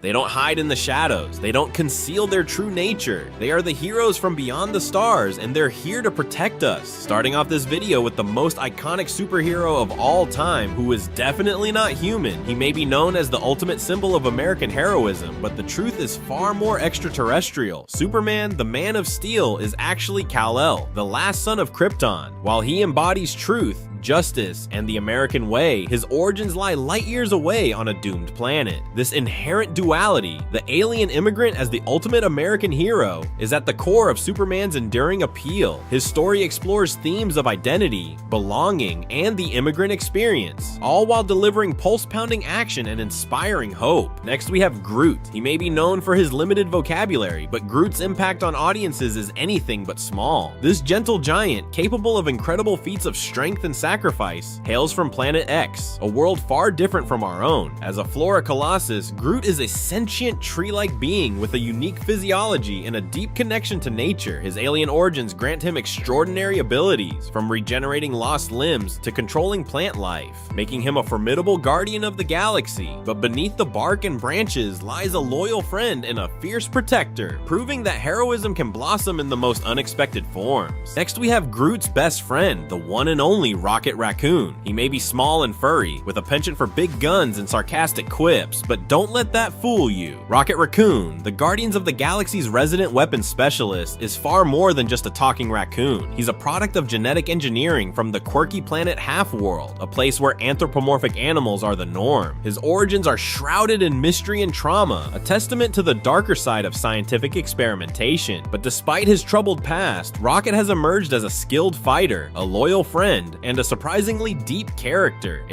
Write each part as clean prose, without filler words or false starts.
They don't hide in the shadows. They don't conceal their true nature. They are the heroes from beyond the stars, and they're here to protect us. Starting off this video with the most iconic superhero of all time, who is definitely not human. He may be known as the ultimate symbol of American heroism, but the truth is far more extraterrestrial. Superman, the Man of Steel, is actually Kal-El, the last son of Krypton. While he embodies truth, justice, and the American way, his origins lie light years away on a doomed planet. This inherent duality, the alien immigrant as the ultimate American hero, is at the core of Superman's enduring appeal. His story explores themes of identity, belonging, and the immigrant experience, all while delivering pulse-pounding action and inspiring hope. Next, we have Groot. He may be known for his limited vocabulary, but Groot's impact on audiences is anything but small. This gentle giant, capable of incredible feats of strength and sacrifice, hails from Planet X, a world far different from our own. As a Flora Colossus, Groot is a sentient tree-like being with a unique physiology and a deep connection to nature. His alien origins grant him extraordinary abilities, from regenerating lost limbs to controlling plant life, making him a formidable guardian of the galaxy. But beneath the bark and branches lies a loyal friend and a fierce protector, proving that heroism can blossom in the most unexpected forms. Next, we have Groot's best friend, the one and only Rocket Raccoon. He may be small and furry, with a penchant for big guns and sarcastic quips, but don't let that fool you. Rocket Raccoon, the Guardians of the Galaxy's resident weapons specialist, is far more than just a talking raccoon. He's a product of genetic engineering from the quirky planet Half-World, a place where anthropomorphic animals are the norm. His origins are shrouded in mystery and trauma, a testament to the darker side of scientific experimentation. But despite his troubled past, Rocket has emerged as a skilled fighter, a loyal friend, and a surprisingly deep character.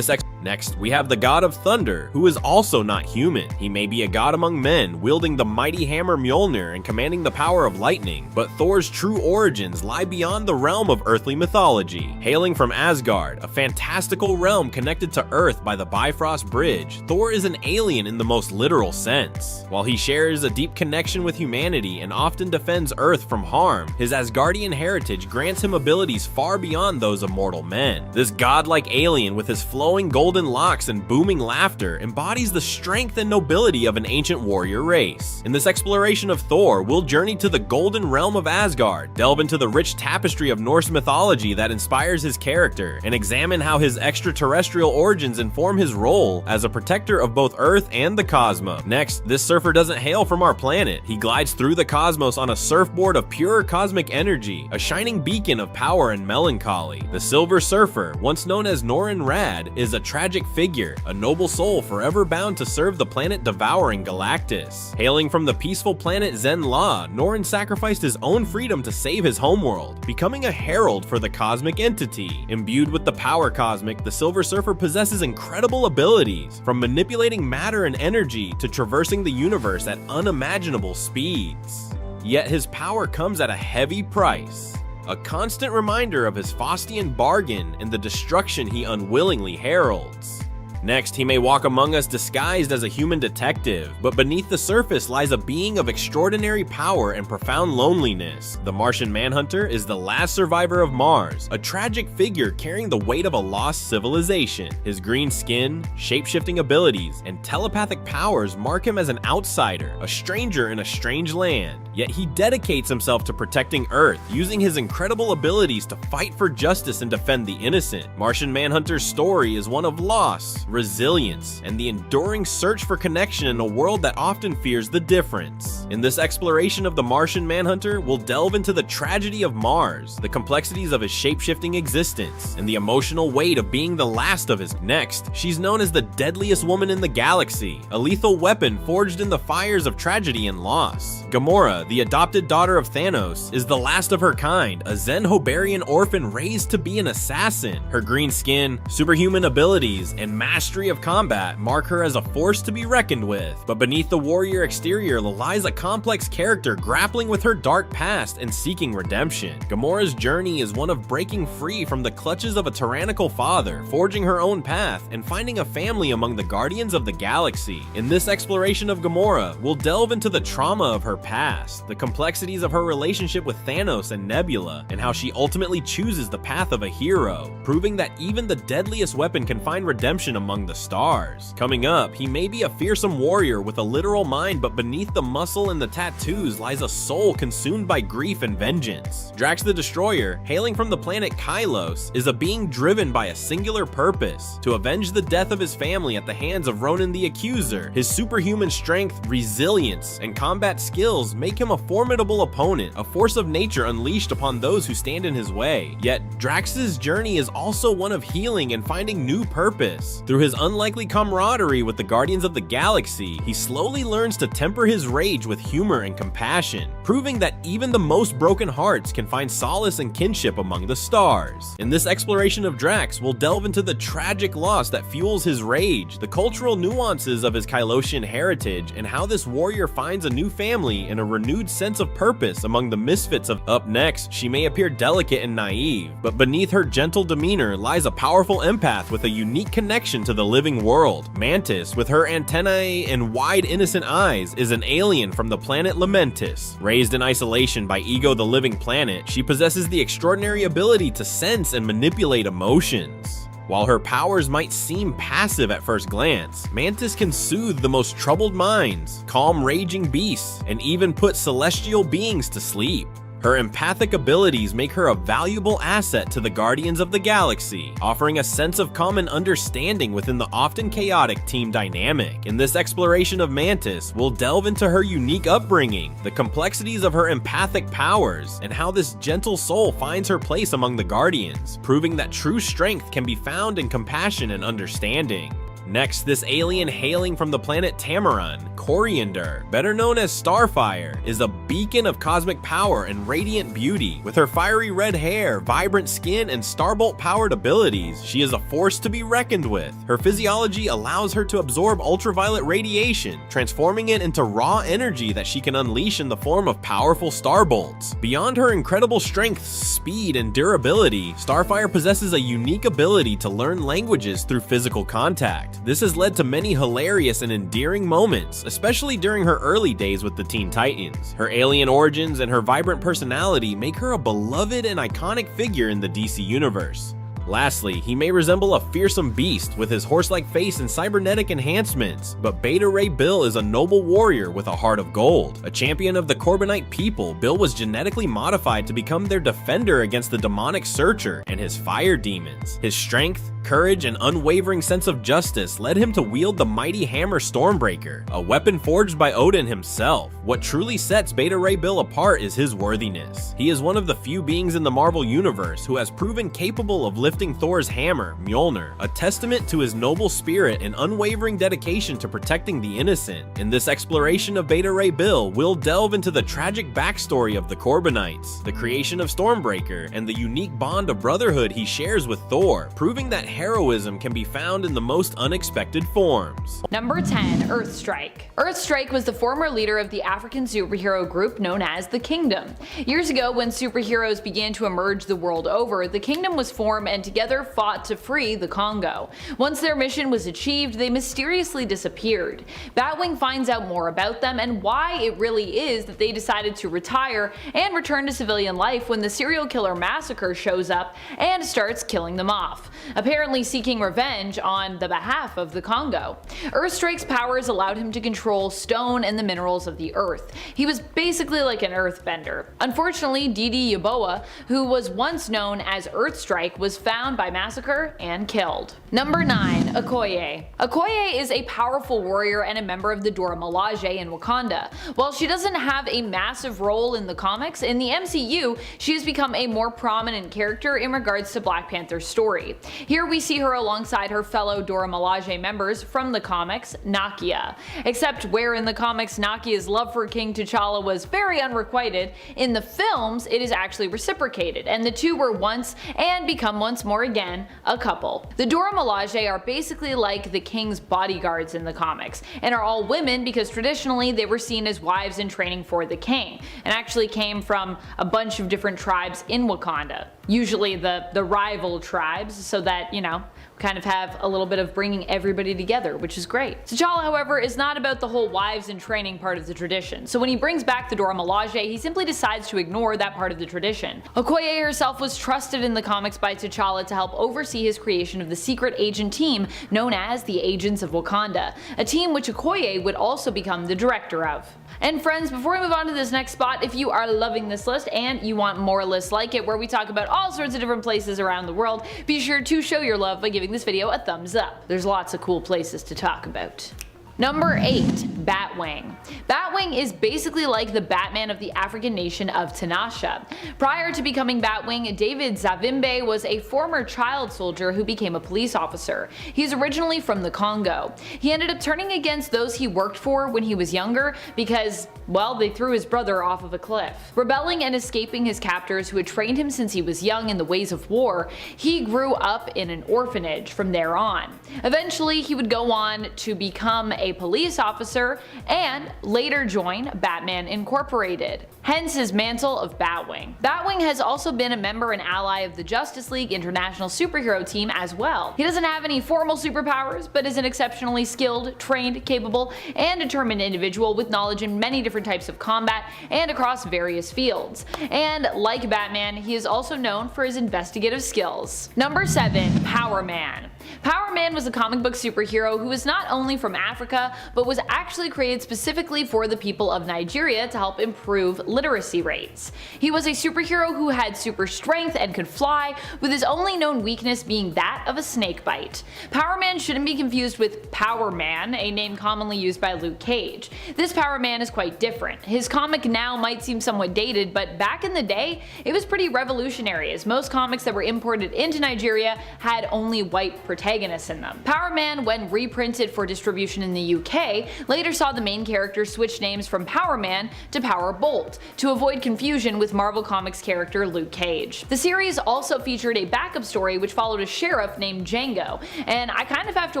Next, we have the God of Thunder, who is also not human. He may be a god among men, wielding the mighty hammer Mjolnir and commanding the power of lightning, but Thor's true origins lie beyond the realm of earthly mythology. Hailing from Asgard, a fantastical realm connected to Earth by the Bifrost Bridge, Thor is an alien in the most literal sense. While he shares a deep connection with humanity and often defends Earth from harm, his Asgardian heritage grants him abilities far beyond those of mortal men. This godlike alien, with his flowing golden locks and booming laughter, embodies the strength and nobility of an ancient warrior race. In this exploration of Thor, we'll journey to the golden realm of Asgard, delve into the rich tapestry of Norse mythology that inspires his character, and examine how his extraterrestrial origins inform his role as a protector of both Earth and the cosmos. Next, this surfer doesn't hail from our planet. He glides through the cosmos on a surfboard of pure cosmic energy, a shining beacon of power and melancholy. The Silver Surfer, once known as Norrin Radd, is a tragic figure, a noble soul forever bound to serve the planet-devouring Galactus. Hailing from the peaceful planet Zen-La, Norrin sacrificed his own freedom to save his homeworld, becoming a herald for the cosmic entity. Imbued with the power cosmic, the Silver Surfer possesses incredible abilities, from manipulating matter and energy to traversing the universe at unimaginable speeds. Yet his power comes at a heavy price. A constant reminder of his Faustian bargain and the destruction he unwillingly heralds. Next, he may walk among us disguised as a human detective, but beneath the surface lies a being of extraordinary power and profound loneliness. The Martian Manhunter is the last survivor of Mars, a tragic figure carrying the weight of a lost civilization. His green skin, shape-shifting abilities, and telepathic powers mark him as an outsider, a stranger in a strange land. Yet he dedicates himself to protecting Earth, using his incredible abilities to fight for justice and defend the innocent. Martian Manhunter's story is one of loss, resilience, and the enduring search for connection in a world that often fears the difference. In this exploration of the Martian Manhunter, we'll delve into the tragedy of Mars, the complexities of his shape-shifting existence, and the emotional weight of being the last of his. Next, she's known as the deadliest woman in the galaxy, a lethal weapon forged in the fires of tragedy and loss. Gamora, the adopted daughter of Thanos, is the last of her kind, a Zen-Hobarian orphan raised to be an assassin. Her green skin, superhuman abilities, and mastery of combat mark her as a force to be reckoned with. But beneath the warrior exterior lies a complex character grappling with her dark past and seeking redemption. Gamora's journey is one of breaking free from the clutches of a tyrannical father, forging her own path, and finding a family among the Guardians of the Galaxy. In this exploration of Gamora, we'll delve into the trauma of her past, the complexities of her relationship with Thanos and Nebula, and how she ultimately chooses the path of a hero, proving that even the deadliest weapon can find redemption among the stars. Coming up, he may be a fearsome warrior with a literal mind, but beneath the muscle and the tattoos lies a soul consumed by grief and vengeance. Drax the Destroyer, hailing from the planet Kylos, is a being driven by a singular purpose: to avenge the death of his family at the hands of Ronan the Accuser. His superhuman strength, resilience, and combat skills make him a formidable opponent, a force of nature unleashed upon those who stand in his way. Yet, Drax's journey is also one of healing and finding new purpose. Through his unlikely camaraderie with the Guardians of the Galaxy, he slowly learns to temper his rage with humor and compassion, proving that even the most broken hearts can find solace and kinship among the stars. In this exploration of Drax, we'll delve into the tragic loss that fuels his rage, the cultural nuances of his Kylosian heritage, and how this warrior finds a new family and a renewed sense of purpose among the misfits of. Up next, she may appear delicate and naive, but beneath her gentle demeanor lies a powerful empath with a unique connection to the living world. Mantis, with her antennae and wide innocent eyes, is an alien from the planet Lamentis. Raised in isolation by Ego the Living Planet, she possesses the extraordinary ability to sense and manipulate emotions. While her powers might seem passive at first glance, Mantis can soothe the most troubled minds, calm raging beasts, and even put celestial beings to sleep. Her empathic abilities make her a valuable asset to the Guardians of the Galaxy, offering a sense of common understanding within the often chaotic team dynamic. In this exploration of Mantis, we'll delve into her unique upbringing, the complexities of her empathic powers, and how this gentle soul finds her place among the Guardians, proving that true strength can be found in compassion and understanding. Next, this alien hailing from the planet Tamaran, Coriander, better known as Starfire, is a beacon of cosmic power and radiant beauty. With her fiery red hair, vibrant skin, and starbolt-powered abilities, she is a force to be reckoned with. Her physiology allows her to absorb ultraviolet radiation, transforming it into raw energy that she can unleash in the form of powerful starbolts. Beyond her incredible strength, speed, and durability, Starfire possesses a unique ability to learn languages through physical contact. This has led to many hilarious and endearing moments, especially during her early days with the Teen Titans. Her alien origins and her vibrant personality make her a beloved and iconic figure in the DC universe. Lastly, he may resemble a fearsome beast with his horse-like face and cybernetic enhancements, but Beta Ray Bill is a noble warrior with a heart of gold. A champion of the Corbinite people, Bill was genetically modified to become their defender against the demonic Searcher and his fire demons. His strength, courage, and unwavering sense of justice led him to wield the mighty hammer Stormbreaker, a weapon forged by Odin himself. What truly sets Beta Ray Bill apart is his worthiness. He is one of the few beings in the Marvel Universe who has proven capable of lifting Thor's hammer, Mjolnir, a testament to his noble spirit and unwavering dedication to protecting the innocent. In this exploration of Beta Ray Bill, we'll delve into the tragic backstory of the Corbinites, the creation of Stormbreaker, and the unique bond of brotherhood he shares with Thor, proving that heroism can be found in the most unexpected forms. Number 10, Earthstrike. Earthstrike was the former leader of the African superhero group known as the Kingdom. Years ago, when superheroes began to emerge the world over, the Kingdom was formed and together fought to free the Congo. Once their mission was achieved, they mysteriously disappeared. Batwing finds out more about them and why it really is that they decided to retire and return to civilian life when the serial killer Massacre shows up and starts killing them off, apparently seeking revenge on the behalf of the Congo. Earthstrike's powers allowed him to control stone and the minerals of the earth. He was basically like an earthbender. Unfortunately, Didi Yaboa, who was once known as Earthstrike, was found by Massacre and killed. Number 9, Okoye. Okoye is a powerful warrior and a member of the Dora Milaje in Wakanda. While she doesn't have a massive role in the comics, in the MCU, she has become a more prominent character in regards to Black Panther's story. Here we we see her alongside her fellow Dora Milaje members from the comics, Nakia. Except where in the comics Nakia's love for King T'Challa was very unrequited, in the films it is actually reciprocated, and the two were once, and become once more again, a couple. The Dora Milaje are basically like the king's bodyguards in the comics, and are all women because traditionally they were seen as wives in training for the king, and actually came from a bunch of different tribes in Wakanda. Usually the rival tribes, so that, you know, kind of have a little bit of bringing everybody together, which is great. T'Challa, however, is not about the whole wives in training part of the tradition, so when he brings back the Dora Milaje, he simply decides to ignore that part of the tradition. Okoye herself was trusted in the comics by T'Challa to help oversee his creation of the secret agent team known as the Agents of Wakanda, a team which Okoye would also become the director of. And friends, before we move on to this next spot, if you are loving this list and you want more lists like it where we talk about all sorts of different places around the world, be sure to show your love by giving this video a thumbs up. There's lots of cool places to talk about. Number 8. Batwing. Batwing is basically like the Batman of the African nation of Tinashe. Prior to becoming Batwing, David Zavimbe was a former child soldier who became a police officer. He's originally from the Congo. He ended up turning against those he worked for when he was younger because, well, they threw his brother off of a cliff. Rebelling and escaping his captors who had trained him since he was young in the ways of war, he grew up in an orphanage from there on. Eventually, he would go on to become a police officer and later join Batman Incorporated, hence his mantle of Batwing. Batwing has also been a member and ally of the Justice League International Superhero Team as well. He doesn't have any formal superpowers, but is an exceptionally skilled, trained, capable, and determined individual with knowledge in many different types of combat and across various fields. And like Batman, he is also known for his investigative skills. Number 7. Power Man. Power Man was a comic book superhero who was not only from Africa, but was actually created specifically for the people of Nigeria to help improve literacy rates. He was a superhero who had super strength and could fly, with his only known weakness being that of a snake bite. Power Man shouldn't be confused with Power Man, a name commonly used by Luke Cage. This Power Man is quite different. His comic now might seem somewhat dated, but back in the day, it was pretty revolutionary, as most comics that were imported into Nigeria had only white protagonists in them. Power Man, when reprinted for distribution in the UK, later saw the main character switch names from Power Man to Power Bolt to avoid confusion with Marvel Comics character Luke Cage. The series also featured a backup story which followed a sheriff named Django, and I kind of have to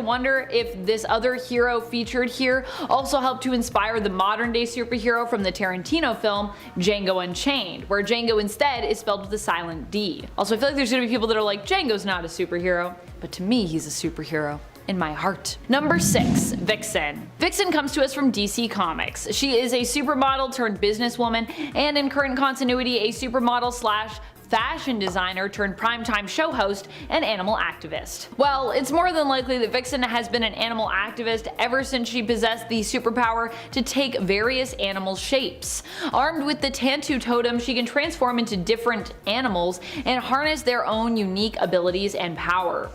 wonder if this other hero featured here also helped to inspire the modern day superhero from the Tarantino film Django Unchained, where Django instead is spelled with a silent D. Also, I feel like there's gonna be people that are like, Django's not a superhero, but to me he's a superhero. In my heart. Number 6. Vixen. Vixen comes to us from DC Comics. She is a supermodel turned businesswoman, and in current continuity a supermodel slash fashion designer turned primetime show host and animal activist. Well, it's more than likely that Vixen has been an animal activist ever since she possessed the superpower to take various animal shapes. Armed with the Tantu totem, she can transform into different animals and harness their own unique abilities and power.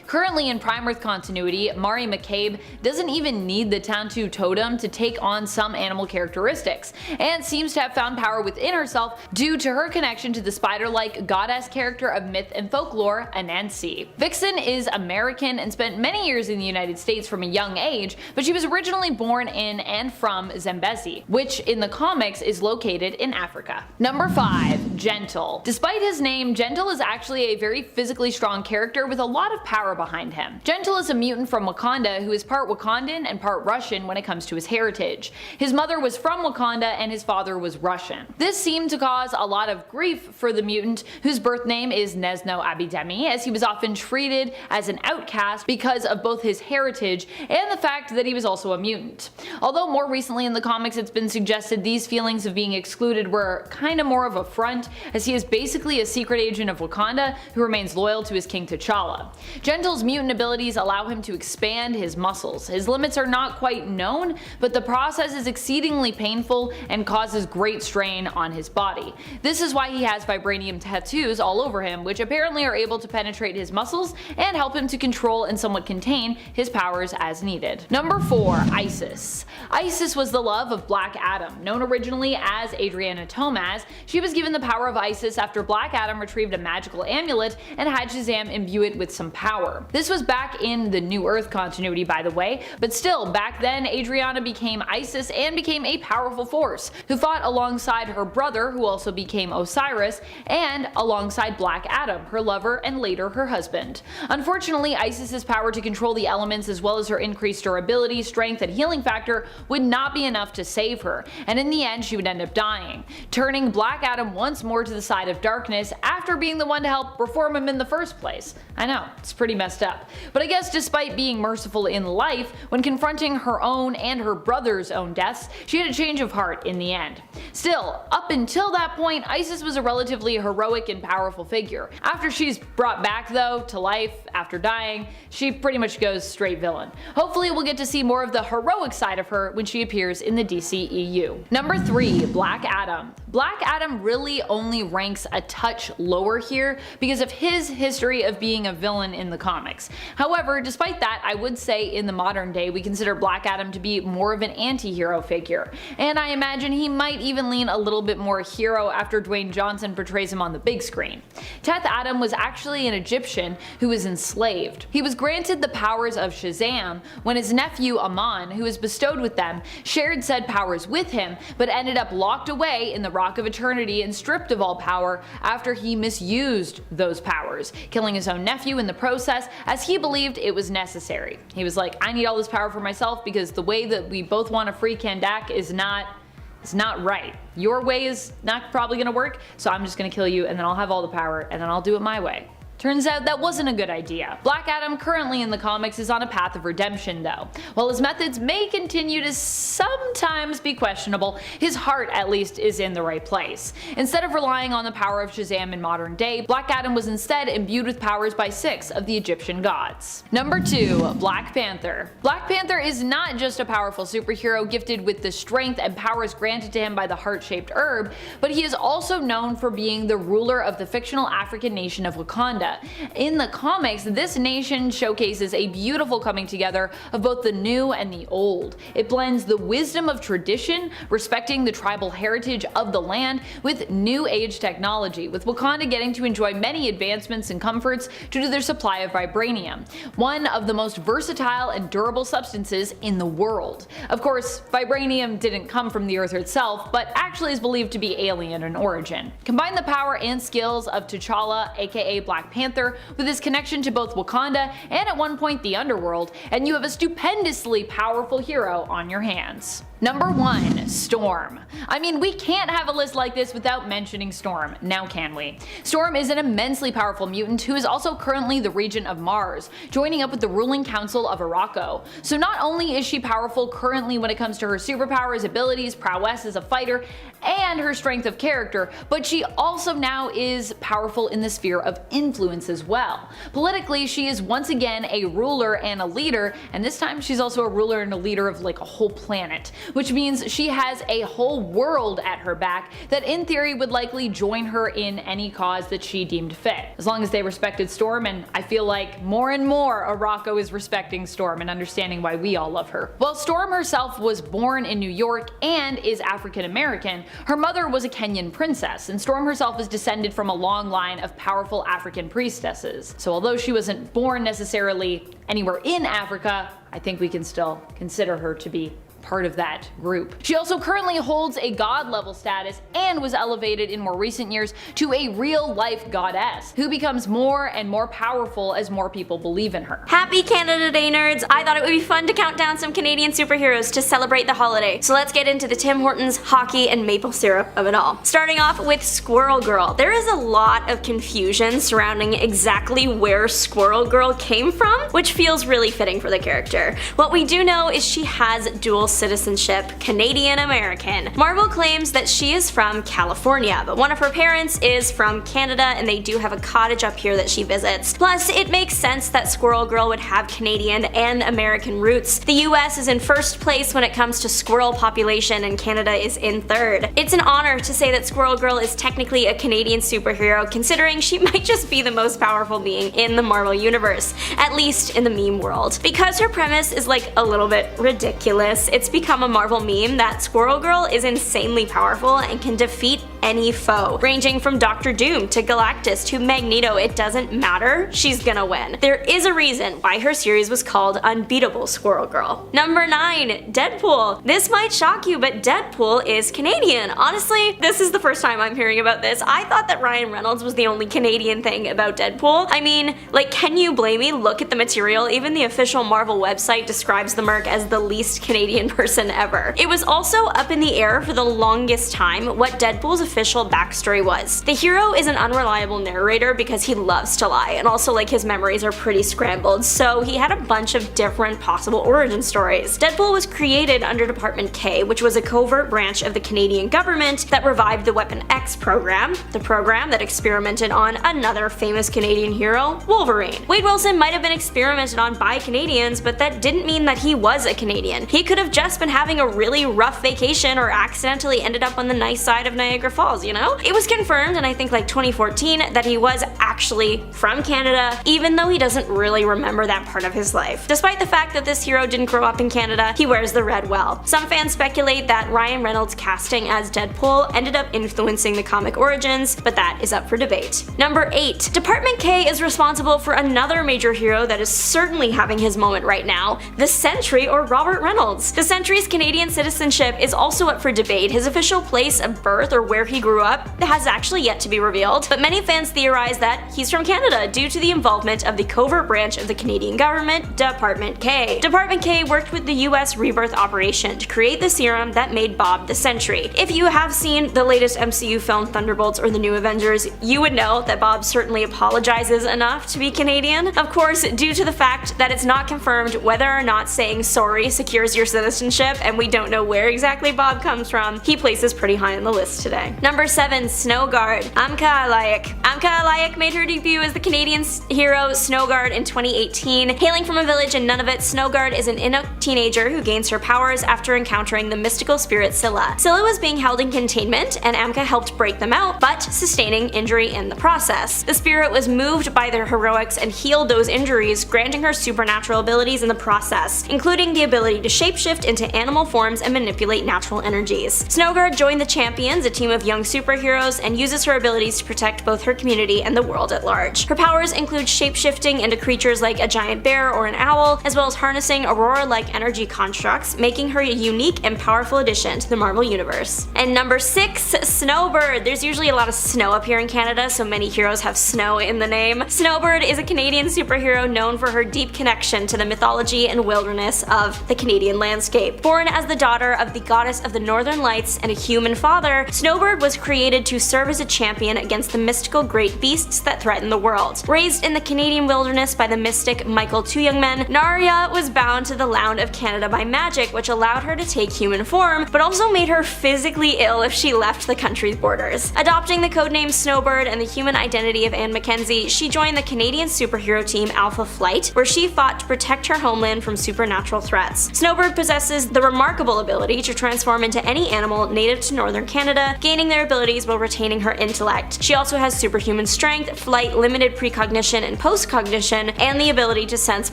Currently in Prime Earth continuity, Mari McCabe doesn't even need the Tantu totem to take on some animal characteristics, and seems to have found power within herself due to her connection to the spider-like goddess character of myth and folklore, Anansi. Vixen is American and spent many years in the United States from a young age, but she was originally born in and from Zambezi, which in the comics is located in Africa. Number 5. Gentle. Despite his name, Gentle is actually a very physically strong character with a lot of power behind him. Gentle is a mutant from Wakanda who is part Wakandan and part Russian when it comes to his heritage. His mother was from Wakanda and his father was Russian. This seemed to cause a lot of grief for the mutant, whose birth name is Nesno Abidemi, as he was often treated as an outcast because of both his heritage and the fact that he was also a mutant. Although more recently in the comics it's been suggested these feelings of being excluded were kinda more of a front, as he is basically a secret agent of Wakanda who remains loyal to his king T'Challa. Gentle's mutant abilities allow him to expand his muscles. His limits are not quite known, but the process is exceedingly painful and causes great strain on his body. This is why he has vibranium tattoos all over him, which apparently are able to penetrate his muscles and help him to control and somewhat contain his powers as needed. Number 4. Isis. Isis was the love of Black Adam. Known originally as Adriana Tomaz, she was given the power of Isis after Black Adam retrieved a magical amulet and had Shazam imbue it with some power. power. This was back in the New Earth continuity, by the way, but still, back then Adriana became Isis and became a powerful force, who fought alongside her brother, who also became Osiris, and alongside Black Adam, her lover and later her husband. Unfortunately, Isis's power to control the elements as well as her increased durability, strength, and healing factor would not be enough to save her, and in the end she would end up dying, turning Black Adam once more to the side of darkness after being the one to help reform him in the first place. I know, it's pretty messed up. But I guess despite being merciful in life, when confronting her own and her brother's own deaths, she had a change of heart in the end. Still, up until that point, Isis was a relatively heroic and powerful figure. After she's brought back though to life after dying, she pretty much goes straight villain. Hopefully we'll get to see more of the heroic side of her when she appears in the DCEU. Number 3. Black Adam. Black Adam really only ranks a touch lower here because of his history of being a villain in the comics. However, despite that, I would say in the modern day we consider Black Adam to be more of an anti-hero figure, and I imagine he might even lean a little bit more hero after Dwayne Johnson portrays him on the big screen. Teth Adam was actually an Egyptian who was enslaved. He was granted the powers of Shazam when his nephew Aman, who was bestowed with them, shared said powers with him, but ended up locked away in the Rock of Eternity and stripped of all power after he misused those powers, killing his own nephew in the process as he believed it was necessary. He was like, I need all this power for myself because the way that we both want to free Kandak is not right. Your way is not probably gonna work, so I'm just gonna kill you and then I'll have all the power and then I'll do it my way. Turns out that wasn't a good idea. Black Adam currently in the comics is on a path of redemption though. While his methods may continue to sometimes be questionable, his heart at least is in the right place. Instead of relying on the power of Shazam in modern day, Black Adam was instead imbued with powers by 6 of the Egyptian gods. Number 2. Black Panther. Black Panther is not just a powerful superhero gifted with the strength and powers granted to him by the heart-shaped herb, but he is also known for being the ruler of the fictional African nation of Wakanda. In the comics, this nation showcases a beautiful coming together of both the new and the old. It blends the wisdom of tradition, respecting the tribal heritage of the land, with new age technology, with Wakanda getting to enjoy many advancements and comforts due to their supply of vibranium, one of the most versatile and durable substances in the world. Of course, vibranium didn't come from the Earth itself, but actually is believed to be alien in origin. Combine the power and skills of T'Challa, aka Black Panther, with his connection to both Wakanda and at one point the underworld, and you have a stupendously powerful hero on your hands. Number 1. Storm. I mean, we can't have a list like this without mentioning Storm, now can we? Storm is an immensely powerful mutant who is also currently the regent of Mars, joining up with the ruling council of Arakko. So not only is she powerful currently when it comes to her superpowers, abilities, prowess as a fighter, and her strength of character, but she also now is powerful in the sphere of influence as well. Politically, she is once again a ruler and a leader, and this time she's also a ruler and a leader of like a whole planet, which means she has a whole world at her back that in theory would likely join her in any cause that she deemed fit, as long as they respected Storm, and I feel like more and more Arakko is respecting Storm and understanding why we all love her. While Storm herself was born in New York and is African American, her mother was a Kenyan princess, and Storm herself is descended from a long line of powerful African priestesses. So although she wasn't born necessarily anywhere in Africa, I think we can still consider her to be part of that group. She also currently holds a god level status and was elevated in more recent years to a real life goddess, who becomes more and more powerful as more people believe in her. Happy Canada Day, nerds! I thought it would be fun to count down some Canadian superheroes to celebrate the holiday, so let's get into the Tim Hortons, hockey, and maple syrup of it all. Starting off with Squirrel Girl. There is a lot of confusion surrounding exactly where Squirrel Girl came from, which feels really fitting for the character. What we do know is she has dual citizenship, Canadian-American. Marvel claims that she is from California, but one of her parents is from Canada and they do have a cottage up here that she visits. Plus, it makes sense that Squirrel Girl would have Canadian and American roots. The US is in first place when it comes to squirrel population and Canada is in third. It's an honor to say that Squirrel Girl is technically a Canadian superhero, considering she might just be the most powerful being in the Marvel universe, at least in the meme world. Because her premise is like a little bit ridiculous, it's become a Marvel meme that Squirrel Girl is insanely powerful and can defeat any foe. Ranging from Dr. Doom to Galactus to Magneto, it doesn't matter, she's gonna win. There is a reason why her series was called Unbeatable Squirrel Girl. Number 9. Deadpool. This might shock you, but Deadpool is Canadian. Honestly, this is the first time I'm hearing about this. I thought that Ryan Reynolds was the only Canadian thing about Deadpool. I mean, like, can you blame me? Look at the material. Even the official Marvel website describes the merc as the least Canadian person ever. It was also up in the air for the longest time what Deadpool's official backstory was. The hero is an unreliable narrator because he loves to lie, and also like his memories are pretty scrambled, so he had a bunch of different possible origin stories. Deadpool was created under Department K, which was a covert branch of the Canadian government that revived the Weapon X program, the program that experimented on another famous Canadian hero, Wolverine. Wade Wilson might have been experimented on by Canadians, but that didn't mean that he was a Canadian. He could have just been having a really rough vacation or accidentally ended up on the nice side of Niagara Falls, you know? It was confirmed in I think like 2014 that he was actually from Canada, even though he doesn't really remember that part of his life. Despite the fact that this hero didn't grow up in Canada, he wears the red well. Some fans speculate that Ryan Reynolds' casting as Deadpool ended up influencing the comic origins, but that is up for debate. Number 8. Department K is responsible for another major hero that is certainly having his moment right now, the Sentry or Robert Reynolds. The Sentry's Canadian citizenship is also up for debate. His official place of birth or where he grew up has actually yet to be revealed, but many fans theorize that he's from Canada due to the involvement of the covert branch of the Canadian government, Department K. Department K worked with the US Rebirth operation to create the serum that made Bob the Sentry. If you have seen the latest MCU film Thunderbolts or the New Avengers, you would know that Bob certainly apologizes enough to be Canadian. Of course, due to the fact that it's not confirmed whether or not saying sorry secures your citizenship, and we don't know where exactly Bob comes from, he places pretty high on the list today. Number 7. Snowguard. Amka Alayak. Amka Alayak made her debut as the Canadian hero Snowguard in 2018. Hailing from a village in Nunavut, Snowguard is an Inuk teenager who gains her powers after encountering the mystical spirit Scylla. Scylla was being held in containment, and Amka helped break them out, but sustaining injury in the process. The spirit was moved by their heroics and healed those injuries, granting her supernatural abilities in the process, including the ability to shapeshift into animal forms and manipulate natural energies. Snowguard joined the Champions, a team of young superheroes, and uses her abilities to protect both her community and the world at large. Her powers include shapeshifting into creatures like a giant bear or an owl, as well as harnessing Aurora-like energy constructs, making her a unique and powerful addition to the Marvel Universe. And number 6, Snowbird. There's usually a lot of snow up here in Canada, so many heroes have snow in the name. Snowbird is a Canadian superhero known for her deep connection to the mythology and wilderness of the Canadian landscape. Born as the daughter of the goddess of the Northern Lights and a human father, Snowbird was created to serve as a champion against the mystical great beasts that threaten the world. Raised in the Canadian wilderness by the mystic Michael Two Young Men, Narya was bound to the land of Canada by magic, which allowed her to take human form, but also made her physically ill if she left the country's borders. Adopting the codename Snowbird and the human identity of Anne Mackenzie, she joined the Canadian superhero team Alpha Flight, where she fought to protect her homeland from supernatural threats. Snowbird possesses the remarkable ability to transform into any animal native to northern Canada, gaining their abilities while retaining her intellect. She also has superhuman strength, flight, limited precognition and postcognition, and the ability to sense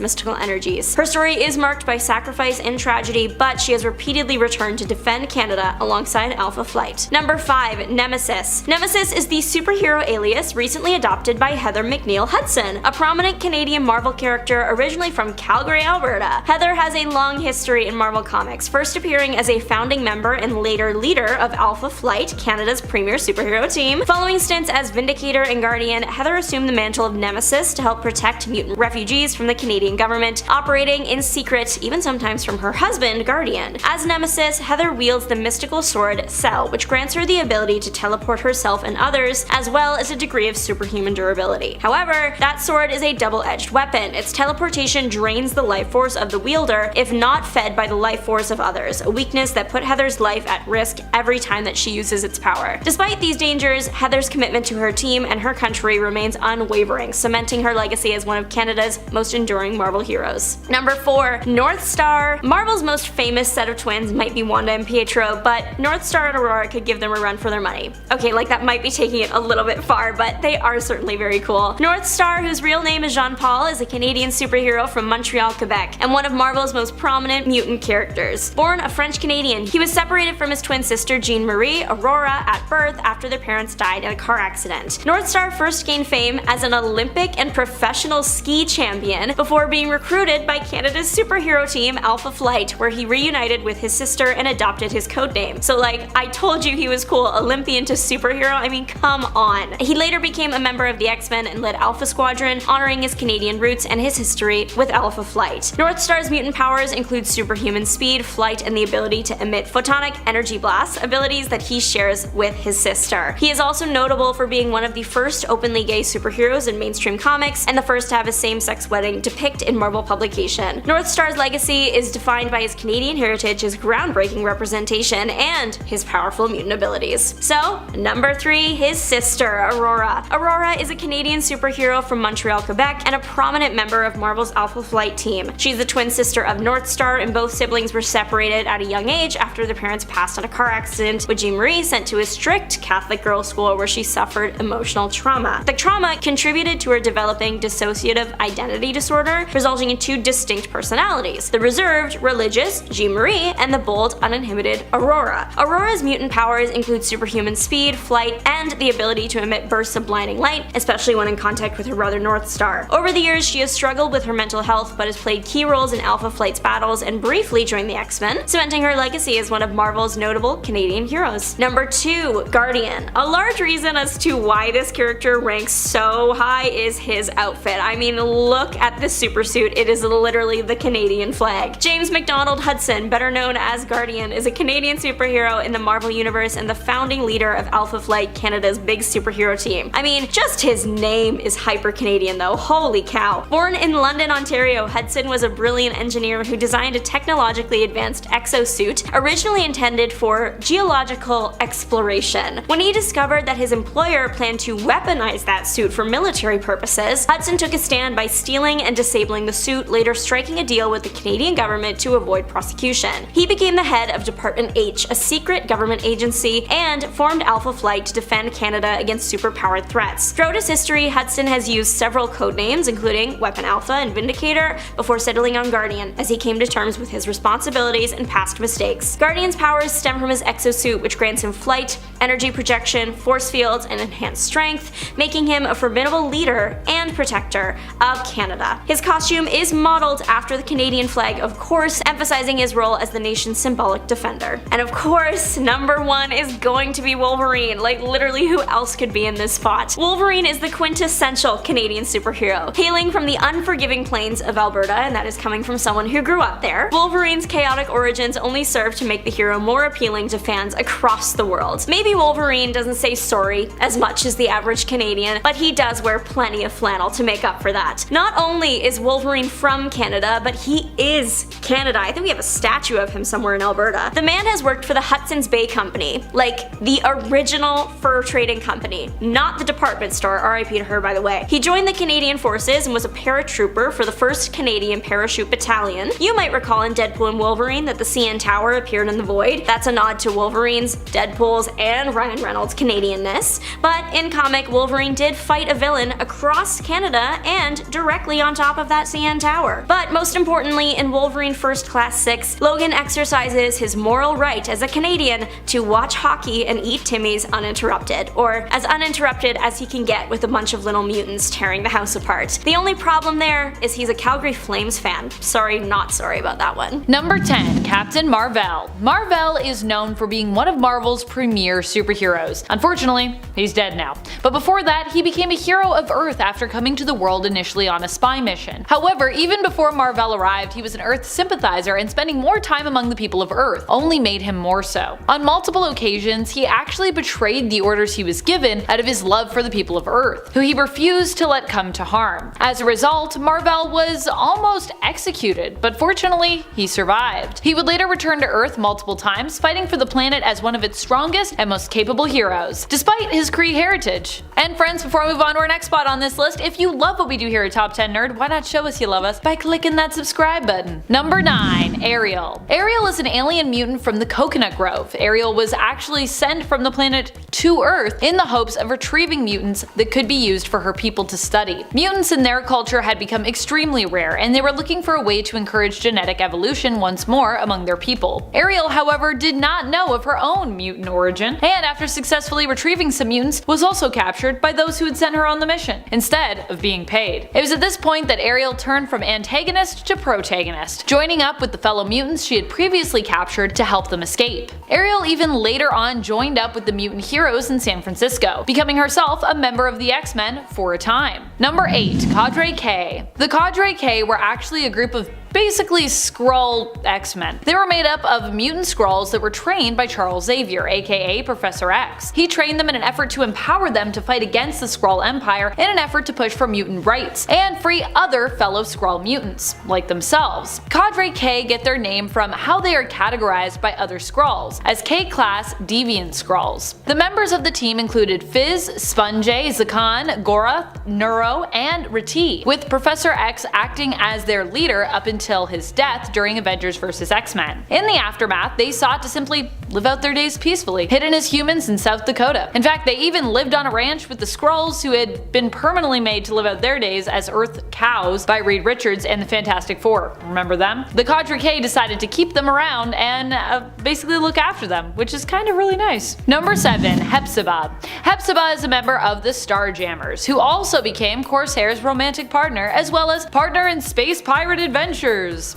mystical energies. Her story is marked by sacrifice and tragedy, but she has repeatedly returned to defend Canada alongside Alpha Flight. Number 5. Nemesis. Nemesis is the superhero alias recently adopted by Heather McNeil Hudson, a prominent Canadian Marvel character originally from Calgary, Alberta. Heather has a long history in Marvel Comics, first appearing as a founding member and later leader of Alpha Flight, Canada's premier superhero team. Following stints as Vindicator and Guardian, Heather assumed the mantle of Nemesis to help protect mutant refugees from the Canadian government, operating in secret, even sometimes from her husband, Guardian. As Nemesis, Heather wields the mystical sword Cell, which grants her the ability to teleport herself and others, as well as a degree of superhuman durability. However, that sword is a double-edged weapon. Its teleportation drains the life force of the wielder, if not fed by the life force of others, a weakness that put Heather's life at risk every time that she uses its power. Despite these dangers, Heather's commitment to her team and her country remains unwavering, cementing her legacy as one of Canada's most enduring Marvel heroes. Number 4. North Star. Marvel's most famous set of twins might be Wanda and Pietro, but North Star and Aurora could give them a run for their money. Okay, like that might be taking it a little bit far, but they are certainly very cool. North Star, whose real name is Jean-Paul, is a Canadian superhero from Montreal, Quebec, and one of Marvel's most prominent mutant characters. Born a French-Canadian, he was separated from his twin sister Jean-Marie Aurora at birth after their parents died in a car accident. North Star first gained fame as an Olympic and professional ski champion before being recruited by Canada's superhero team Alpha Flight, where he reunited with his sister and adopted his codename. So like, I told you he was cool, Olympian to superhero, I mean come on. He later became a member of the X-Men and led Alpha Squadron, honoring his Canadian roots and his history with Alpha Flight. North Star's mutant powers include superhuman speed, flight, and the ability to emit photonic energy blasts, abilities that he shares with his sister. He is also notable for being one of the first openly gay superheroes in mainstream comics and the first to have a same-sex wedding depicted in Marvel publication. North Star's legacy is defined by his Canadian heritage, his groundbreaking representation, and his powerful mutant abilities. So, number 3, his sister, Aurora. Aurora is a Canadian superhero from Montreal, Quebec, and a prominent member of Marvel's Alpha Flight team. She's the twin sister of North Star, and both siblings were separated at a young age after their parents passed in a car accident, with Jean-Marie sent to a strict Catholic girls' school where she suffered emotional trauma. The trauma contributed to her developing dissociative identity disorder, resulting in 2 distinct personalities: the reserved, religious Jean-Marie and the bold, uninhibited Aurora. Aurora's mutant powers include superhuman speed, flight, and the ability to emit bursts of blinding light, especially when in contact with her brother North Star. Over the years, she has struggled with her mental health but has played key roles in Alpha Flight's battles and briefly joined the X-Men, cementing her legacy as one of Marvel's notable Canadian heroes. Number 2, Guardian. A large reason as to why this character ranks so high is his outfit. I mean, look at this supersuit, it is literally the Canadian flag. James MacDonald Hudson, better known as Guardian, is a Canadian superhero in the Marvel Universe and the founding leader of Alpha Flight, Canada's big superhero team. I mean, just his name is hyper-Canadian though, holy cow. Born in London, Ontario, Hudson was a brilliant engineer who designed a technologically advanced exosuit originally intended for geological exploration. When he discovered that his employer planned to weaponize that suit for military purposes, Hudson took a stand by stealing and disabling the suit, later striking a deal with the Canadian government to avoid prosecution. He became the head of Department H, a secret government agency, and formed Alpha Flight to defend Canada against superpowered threats. Throughout his history, Hudson has used several codenames, including Weapon Alpha and Vindicator, before settling on Guardian, as he came to terms with his responsibilities and past mistakes. Guardian's powers stem from his exosuit, which grants him flight, energy projection, force fields, and enhanced strength, making him a formidable leader and protector of Canada. His costume is modeled after the Canadian flag, of course, emphasizing his role as the nation's symbolic defender. And of course, number 1 is going to be Wolverine. Like, literally, who else could be in this spot? Wolverine is the quintessential Canadian superhero. Hailing from the unforgiving plains of Alberta, and that is coming from someone who grew up there, Wolverine's chaotic origins only serve to make the hero more appealing to fans across the world. Maybe Wolverine doesn't say sorry as much as the average Canadian, but he does wear plenty of flannel to make up for that. Not only is Wolverine from Canada, but he is Canada. I think we have a statue of him somewhere in Alberta. The man has worked for the Hudson's Bay Company, like the original fur trading company, not the department store, RIP to her by the way. He joined the Canadian Forces and was a paratrooper for the 1st Canadian Parachute Battalion. You might recall in Deadpool and Wolverine that the CN Tower appeared in the void. That's a nod to Wolverine's, Deadpool's, and Ryan Reynolds' Canadianness. But in comic, Wolverine did fight a villain across Canada and directly on top of that CN Tower. But most importantly, in Wolverine First Class 6, Logan exercises his moral right as a Canadian to watch hockey and eat Timmy's uninterrupted, or as uninterrupted as he can get with a bunch of little mutants tearing the house apart. The only problem there is he's a Calgary Flames fan. Sorry, not sorry about that one. Number 10, Captain Marvel. Marvel is known for being one of Marvel's premier superheroes. Unfortunately, he's dead now. But before that, he became a hero of Earth after coming to the world initially on a spy mission. However, even before Marvel arrived, he was an Earth sympathizer, and spending more time among the people of Earth only made him more so. On multiple occasions, he actually betrayed the orders he was given out of his love for the people of Earth, who he refused to let come to harm. As a result, Marvel was almost executed, but fortunately, he survived. He would later return to Earth multiple times, fighting for the planet as one of its strongest and most capable heroes, despite his Kree heritage. And friends friends, before we move on to our next spot on this list, if you love what we do here at Top 10 Nerd, why not show us you love us by clicking that subscribe button? Number 9. Ariel. Ariel is an alien mutant from the Coconut Grove. Ariel was actually sent from the planet to Earth in the hopes of retrieving mutants that could be used for her people to study. Mutants in their culture had become extremely rare, and they were looking for a way to encourage genetic evolution once more among their people. Ariel, however, did not know of her own mutant origin, and after successfully retrieving some mutants, was also captured by those who had sent her on the mission, instead of being paid. It was at this point that Ariel turned from antagonist to protagonist, joining up with the fellow mutants she had previously captured to help them escape. Ariel even later on joined up with the mutant heroes in San Francisco, becoming herself a member of the X-Men for a time. Number 8. Cadre K. The Cadre K were actually a group of basically Skrull X-Men. They were made up of mutant Skrulls that were trained by Charles Xavier, aka Professor X. He trained them in an effort to empower them to fight against the Skrull Empire in an effort to push for mutant rights and free other fellow Skrull mutants, like themselves. Cadre K get their name from how they are categorized by other Skrulls, as K-class deviant Skrulls. The members of the team included Fizz, Sponjay, Zakan, Gorath, Neuro, and Rati, with Professor X acting as their leader up until his death during Avengers vs. X-Men. In the aftermath, they sought to simply live out their days peacefully, hidden as humans in South Dakota. In fact, they even lived on a ranch with the Skrulls, who had been permanently made to live out their days as Earth cows by Reed Richards and the Fantastic Four. Remember them? The Cadre K decided to keep them around and basically look after them, which is kind of really nice. Number 7. Hepzibah. Hepzibah is a member of the Starjammers, who also became Corsair's romantic partner, as well as partner in space pirate adventures.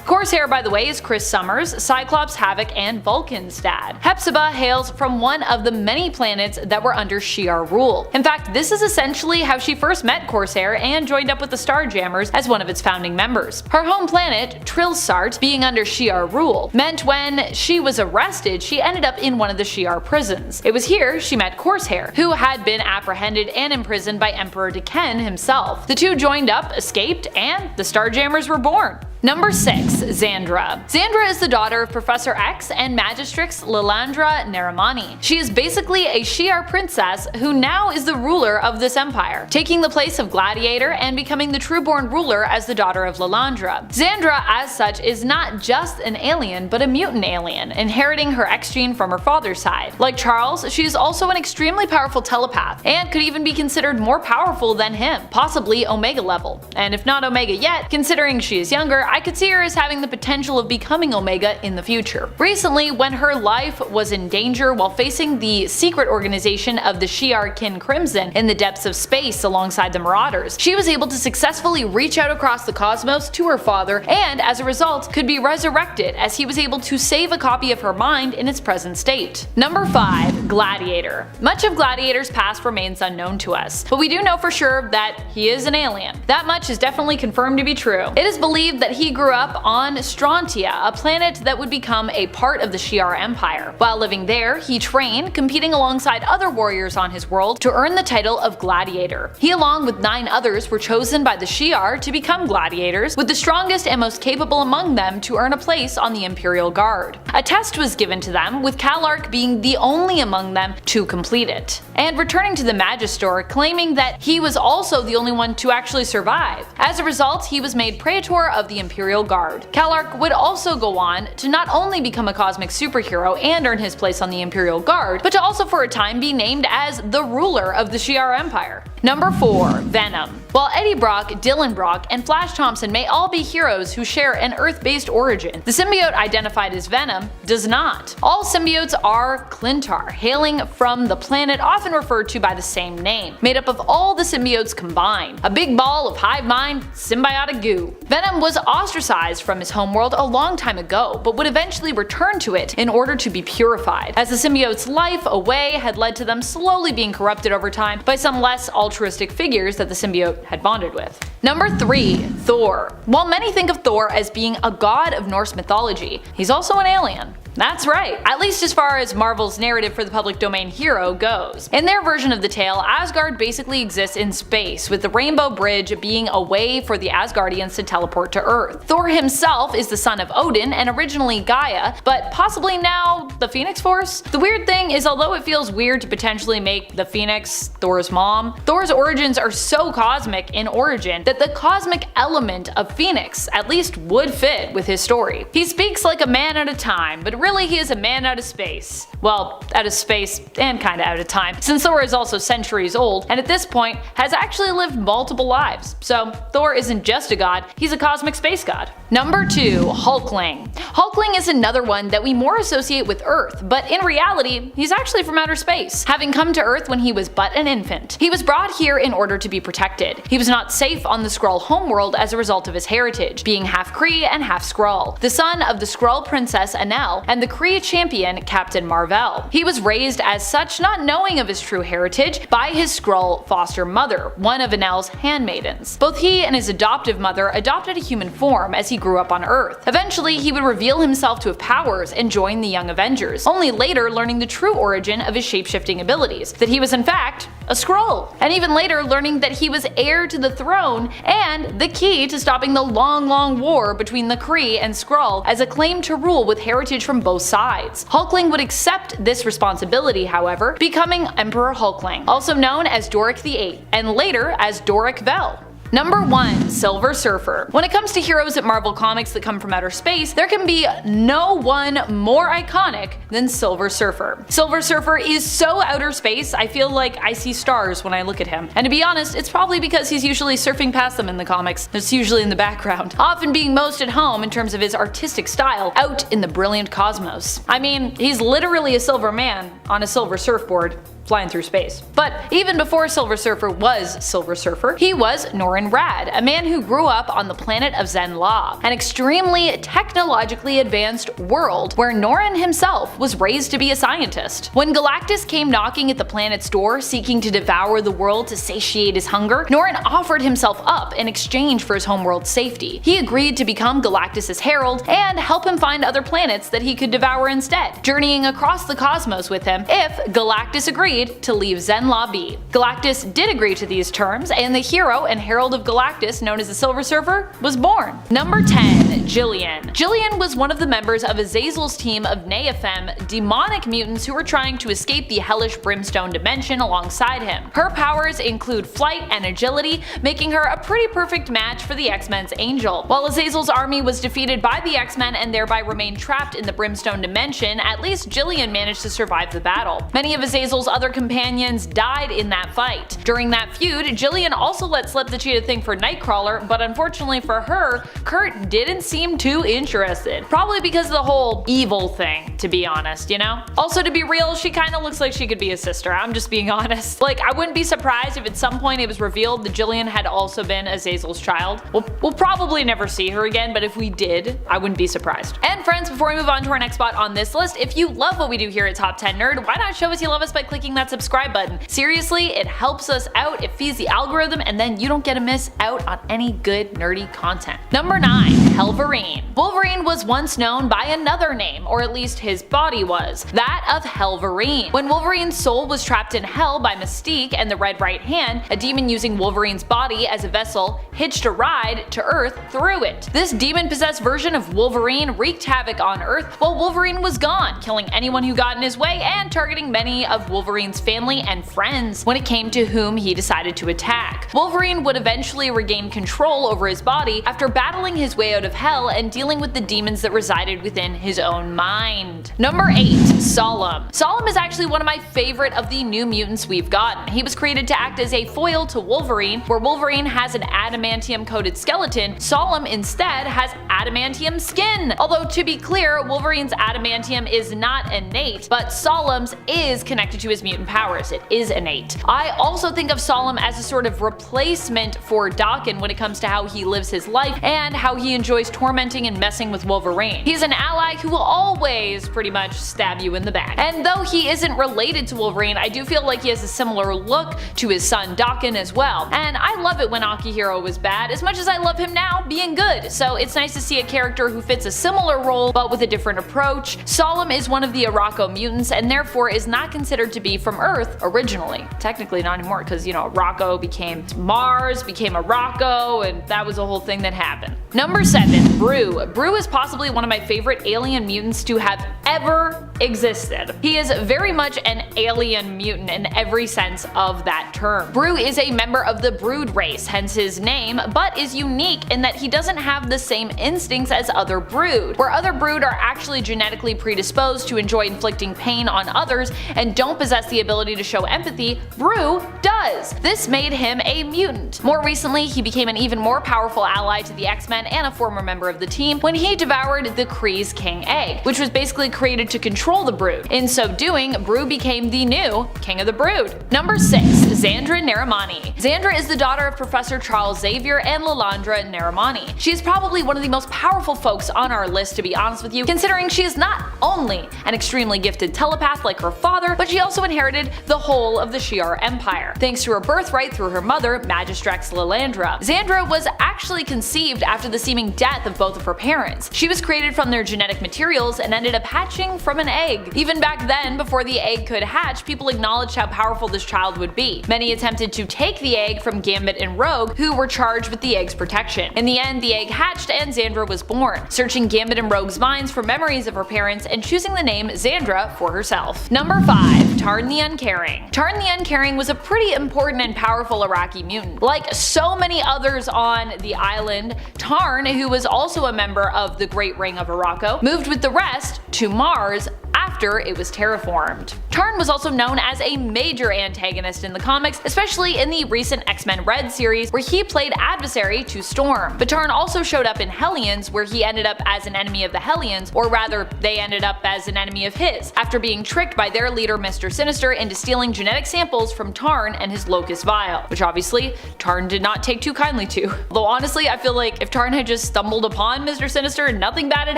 Corsair, by the way, is Chris Summers, Cyclops, Havoc, and Vulcan's dad. Hepzibah hails from one of the many planets that were under Shi'ar rule. In fact, this is essentially how she first met Corsair and joined up with the Starjammers as one of its founding members. Her home planet, Trilsart, being under Shi'ar rule, meant when she was arrested, she ended up in one of the Shi'ar prisons. It was here she met Corsair, who had been apprehended and imprisoned by Emperor Deken himself. The two joined up, escaped, and the Starjammers were born. Number 6. Xandra. Xandra is the daughter of Professor X and Magistrix Lilandra Naramani. She is basically a Shi'ar princess who now is the ruler of this empire, taking the place of Gladiator and becoming the true-born ruler as the daughter of Lilandra. Xandra, as such, is not just an alien, but a mutant alien, inheriting her X gene from her father's side. Like Charles, she is also an extremely powerful telepath, and could even be considered more powerful than him, possibly Omega level. And if not Omega yet, considering she is younger, I could see her as having the potential of becoming Omega in the future. Recently, when her life was in danger while facing the secret organization of the Shi'ar Kin Crimson in the depths of space alongside the Marauders, she was able to successfully reach out across the cosmos to her father, and as a result could be resurrected as he was able to save a copy of her mind in its present state. Number 5. Gladiator. Much of Gladiator's past remains unknown to us, but we do know for sure that he is an alien. That much is definitely confirmed to be true. It is believed that he grew up on Strontia, a planet that would become a part of the Shi'ar Empire. While living there, he trained, competing alongside other warriors on his world to earn the title of Gladiator. He, along with 9 others, were chosen by the Shi'ar to become gladiators, with the strongest and most capable among them to earn a place on the Imperial Guard. A test was given to them, with Kalark being the only among them to complete it, and returning to the Magister, claiming that he was also the only one to actually survive. As a result, he was made Praetor of the Imperial Guard. Kalark would also go on to not only become a cosmic superhero and earn his place on the Imperial Guard, but to also for a time be named as the ruler of the Shi'ar Empire. Number 4. Venom. While Eddie Brock, Dylan Brock, and Flash Thompson may all be heroes who share an Earth-based origin, the symbiote identified as Venom does not. All symbiotes are Clintar, hailing from the planet often referred to by the same name, made up of all the symbiotes combined, a big ball of hive mind symbiotic goo. Venom was ostracized from his homeworld a long time ago, but would eventually return to it in order to be purified, as the symbiote's life away had led to them slowly being corrupted over time by some less altruistic figures that the symbiote had bonded with. Number 3. Thor. While many think of Thor as being a god of Norse mythology, he's also an alien. That's right, at least as far as Marvel's narrative for the public domain hero goes. In their version of the tale, Asgard basically exists in space, with the Rainbow Bridge being a way for the Asgardians to teleport to Earth. Thor himself is the son of Odin and originally Gaia, but possibly now the Phoenix Force? The weird thing is, although it feels weird to potentially make the Phoenix Thor's mom, Thor's origins are so cosmic in origin that the cosmic element of Phoenix at least would fit with his story. He speaks like a man at a time, but really he is a man out of space. Well, out of space and kinda out of time, since Thor is also centuries old, and at this point has actually lived multiple lives. So Thor isn't just a god, he's a cosmic space god. Number 2. Hulkling. Hulkling is another one that we more associate with Earth, but in reality, he's actually from outer space, having come to Earth when he was but an infant. He was brought here in order to be protected. He was not safe on the Skrull homeworld as a result of his heritage, being half Kree and half Skrull, the son of the Skrull princess Anel and the Kree champion Captain Marvel. He was raised as such, not knowing of his true heritage, by his Skrull foster mother, one of Anel's handmaidens. Both he and his adoptive mother adopted a human form as he grew up on Earth. Eventually, he would reveal himself to have powers and join the Young Avengers, only later learning the true origin of his shapeshifting abilities, that he was in fact a Skrull, and even later learning that he was heir to the throne and the key to stopping the long war between the Kree and Skrull as a claim to rule with heritage from both sides. Hulkling would accept this responsibility, however, becoming Emperor Hulkling, also known as Doric VIII, and later as Doric Vel. Number 1. Silver Surfer. When it comes to heroes at Marvel Comics that come from outer space, there can be no one more iconic than Silver Surfer. Silver Surfer is so outer space, I feel like I see stars when I look at him. And to be honest, it's probably because he's usually surfing past them in the comics. It's usually in the background, often being most at home in terms of his artistic style out in the brilliant cosmos. I mean, he's literally a silver man on a silver surfboard, flying through space. But even before Silver Surfer was Silver Surfer, he was Norrin Radd, a man who grew up on the planet of Zenn-La, an extremely technologically advanced world where Norrin himself was raised to be a scientist. When Galactus came knocking at the planet's door seeking to devour the world to satiate his hunger, Norrin offered himself up in exchange for his homeworld's safety. He agreed to become Galactus' herald and help him find other planets that he could devour instead, journeying across the cosmos with him if Galactus agreed to leave Zenn-La be. Galactus did agree to these terms, and the hero and herald of Galactus, known as the Silver Surfer, was born. Number 10. Jillian. Jillian was one of the members of Azazel's team of Nephim, demonic mutants who were trying to escape the hellish brimstone dimension alongside him. Her powers include flight and agility, making her a pretty perfect match for the X-Men's Angel. While Azazel's army was defeated by the X-Men and thereby remained trapped in the brimstone dimension, at least Jillian managed to survive the battle. Many of Azazel's other companions died in that fight. During that feud, Jillian also let slip the cheetah thing for Nightcrawler, but unfortunately for her, Kurt didn't seem too interested. Probably because of the whole evil thing, to be honest, you know? Also, to be real, she kinda looks like she could be a sister, I'm just being honest. Like, I wouldn't be surprised if at some point it was revealed that Jillian had also been Azazel's child. We'll probably never see her again, but if we did, I wouldn't be surprised. And friends, before we move on to our next spot on this list, if you love what we do here at Top 10 Nerd, why not show us you love us by clicking that subscribe button? Seriously, it helps us out, it feeds the algorithm, and then you don't get to miss out on any good nerdy content. Number 9. Helverine. Wolverine was once known by another name, or at least his body was, that of Helverine. When Wolverine's soul was trapped in Hell by Mystique and the Red Right Hand, a demon using Wolverine's body as a vessel hitched a ride to Earth through it. This demon-possessed version of Wolverine wreaked havoc on Earth while Wolverine was gone, killing anyone who got in his way and targeting many of Wolverine's family and friends when it came to whom he decided to attack. Wolverine would eventually regain control over his body after battling his way out of Hell and dealing with the demons that resided within his own mind. Number 8. Solemn. Solemn is actually one of my favorite of the new mutants we've gotten. He was created to act as a foil to Wolverine. Where Wolverine has an adamantium-coated skeleton, Solemn instead has adamantium skin. Although to be clear, Wolverine's adamantium is not innate, but Solemn's is connected to his mutant powers. It is innate. I also think of Solemn as a sort of replacement for Daken when it comes to how he lives his life and how he enjoys tormenting and messing with Wolverine. He's an ally who will always pretty much stab you in the back. And though he isn't related to Wolverine, I do feel like he has a similar look to his son Daken as well. And I love it when Akihiro was bad as much as I love him now being good. So it's nice to see a character who fits a similar role but with a different approach. Solemn is one of the Arako mutants and therefore is not considered to be from Earth originally. Technically not anymore because, you know, Arako became Mars, became Arako, and that was a whole thing that happened. Number 7. Bru. Bru is possibly one of my favorite alien mutants to have ever existed. He is very much an alien mutant in every sense of that term. Bru is a member of the Brood race, hence his name, but is unique in that he doesn't have the same instincts as other Brood. Where other Brood are actually genetically predisposed to enjoy inflicting pain on others and don't possess the ability to show empathy, Bru does. This made him a mutant. More recently, he became an even more powerful ally to the X-Men and a former member of the team when he devoured the Kree's King Egg, which was basically created to control the Brood. In so doing, Bru became the new King of the Brood. Number 6. Xandra Narimani. Xandra is the daughter of Professor Charles Xavier and Lilandra Narimani. She is probably one of the most powerful folks on our list, to be honest with you, considering she is not only an extremely gifted telepath like her father, but she also inherited the whole of the Shi'ar Empire, thanks to her birthright through her mother, Magistrax Lilandra. Xandra was actually conceived after the seeming death of both of her parents. She was created from their genetic materials and ended up hatching from an egg. Even back then, before the egg could hatch, people acknowledged how powerful this child would be. Many attempted to take the egg from Gambit and Rogue, who were charged with the egg's protection. In the end, the egg hatched and Xandra was born, searching Gambit and Rogue's minds for memories of her parents and choosing the name Xandra for herself. Number 5. Tarn the Uncaring. Tarn the Uncaring was a pretty important and powerful Iraqi mutant. Like so many others on the island, Tarn, who was also a member of the Great Ring of Arako, moved with the rest to Mars after it was terraformed. Tarn was also known as a major antagonist in the comics, especially in the recent X-Men Red series where he played adversary to Storm. But Tarn also showed up in Hellions where he ended up as an enemy of the Hellions, or rather they ended up as an enemy of his, after being tricked by their leader Mr. Sinister into stealing genetic samples from Tarn and his Locust Vial, which obviously Tarn did not take too kindly to. Though honestly I feel like if Tarn had just stumbled upon Mr. Sinister and nothing bad had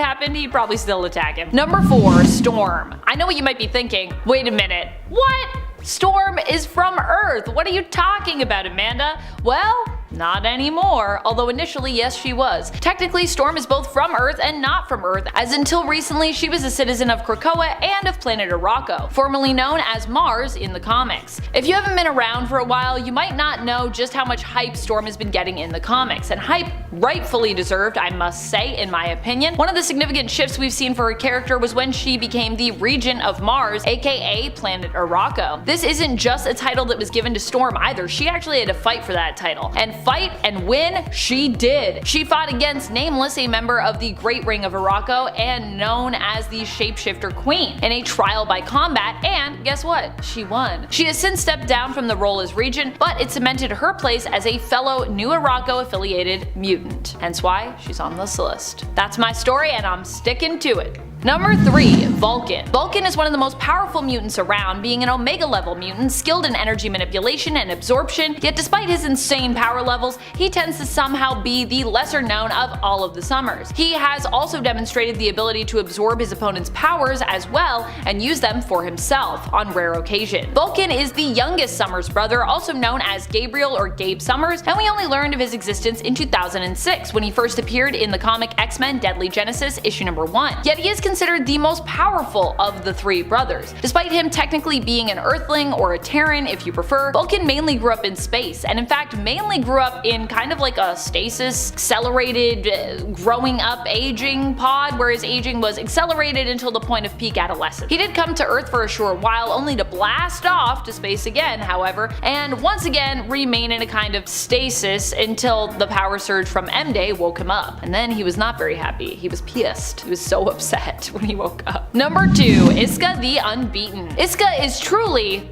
happened, he'd probably still attack him. Number 4. Storm. I know what you might be thinking. Wait a minute. What? Storm is from Earth. What are you talking about, Amanda? Well, not anymore, although initially yes she was. Technically Storm is both from Earth and not from Earth, as until recently she was a citizen of Krakoa and of planet Arako, formerly known as Mars in the comics. If you haven't been around for a while, you might not know just how much hype Storm has been getting in the comics, and hype rightfully deserved, I must say, in my opinion. One of the significant shifts we've seen for her character was when she became the Regent of Mars, aka planet Arako. This isn't just a title that was given to Storm either, she actually had to fight for that title, and fight and win she did. She fought against Nameless, a member of the Great Ring of Arako and known as the Shapeshifter Queen, in a trial by combat, and guess what? She won. She has since stepped down from the role as Regent, but it cemented her place as a fellow New Arako affiliated mutant, hence why she's on this list. That's my story and I'm sticking to it. Number 3. Vulcan. Vulcan is one of the most powerful mutants around, being an Omega level mutant skilled in energy manipulation and absorption, yet despite his insane power levels, he tends to somehow be the lesser known of all of the Summers. He has also demonstrated the ability to absorb his opponent's powers as well and use them for himself on rare occasion. Vulcan is the youngest Summers brother, also known as Gabriel or Gabe Summers, and we only learned of his existence in 2006 when he first appeared in the comic X-Men Deadly Genesis issue number 1. Yet he is considered the most powerful of the 3 brothers. Despite him technically being an Earthling or a Terran if you prefer, Vulcan mainly grew up in space, and in fact mainly grew up in kind of like a stasis accelerated growing up aging pod, where his aging was accelerated until the point of peak adolescence. He did come to Earth for a short while, only to blast off to space again, however, and once again remain in a kind of stasis until the power surge from M-Day woke him up. And then he was not very happy. He was pissed. He was so upset when he woke up. Number 2. Iska the Unbeaten. Iska is truly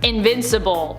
invincible.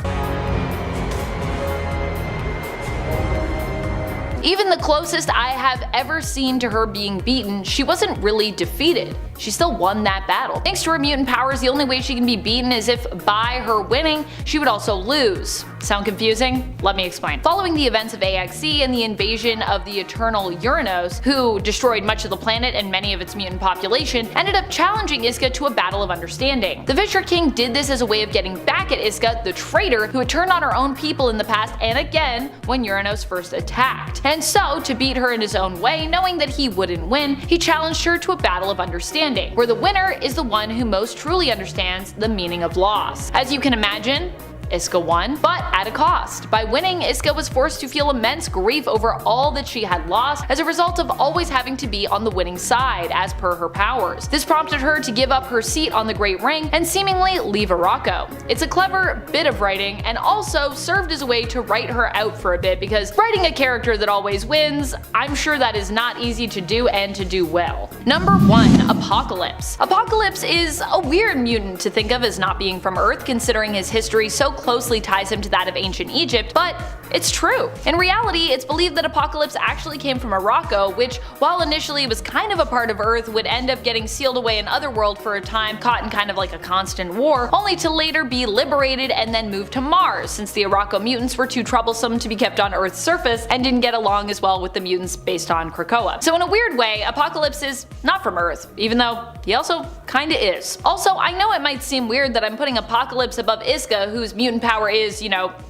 Even the closest I have ever seen to her being beaten, she wasn't really defeated. she still won that battle. Thanks to her mutant powers, the only way she can be beaten is if, by her winning, she would also lose. Sound confusing? Let me explain. Following the events of AXE and the invasion of the Eternal Uranos, who destroyed much of the planet and many of its mutant population, ended up challenging Iska to a battle of understanding. The Fisher King did this as a way of getting back at Iska, the traitor who had turned on her own people in the past and again when Uranos first attacked. And so, to beat her in his own way, knowing that he wouldn't win, he challenged her to a battle of understanding, where the winner is the one who most truly understands the meaning of loss. As you can imagine, Iska won, but at a cost. By winning, Iska was forced to feel immense grief over all that she had lost as a result of always having to be on the winning side, as per her powers. This prompted her to give up her seat on the Great Ring and seemingly leave Araco. It's a clever bit of writing, and also served as a way to write her out for a bit, because writing a character that always wins, I'm sure that is not easy to do and to do well. Number 1. Apocalypse. Apocalypse is a weird mutant to think of as not being from Earth, considering his history so closely ties him to that of ancient Egypt, but it's true. In reality, it's believed that Apocalypse actually came from Araco, which, while initially was kind of a part of Earth, would end up getting sealed away in Otherworld for a time, caught in kind of like a constant war, only to later be liberated and then moved to Mars, since the Araco mutants were too troublesome to be kept on Earth's surface and didn't get along as well with the mutants based on Krakoa. So in a weird way, Apocalypse is not from Earth, even though he also kinda is. Also, I know it might seem weird that I'm putting Apocalypse above Iska, whose mutant power is,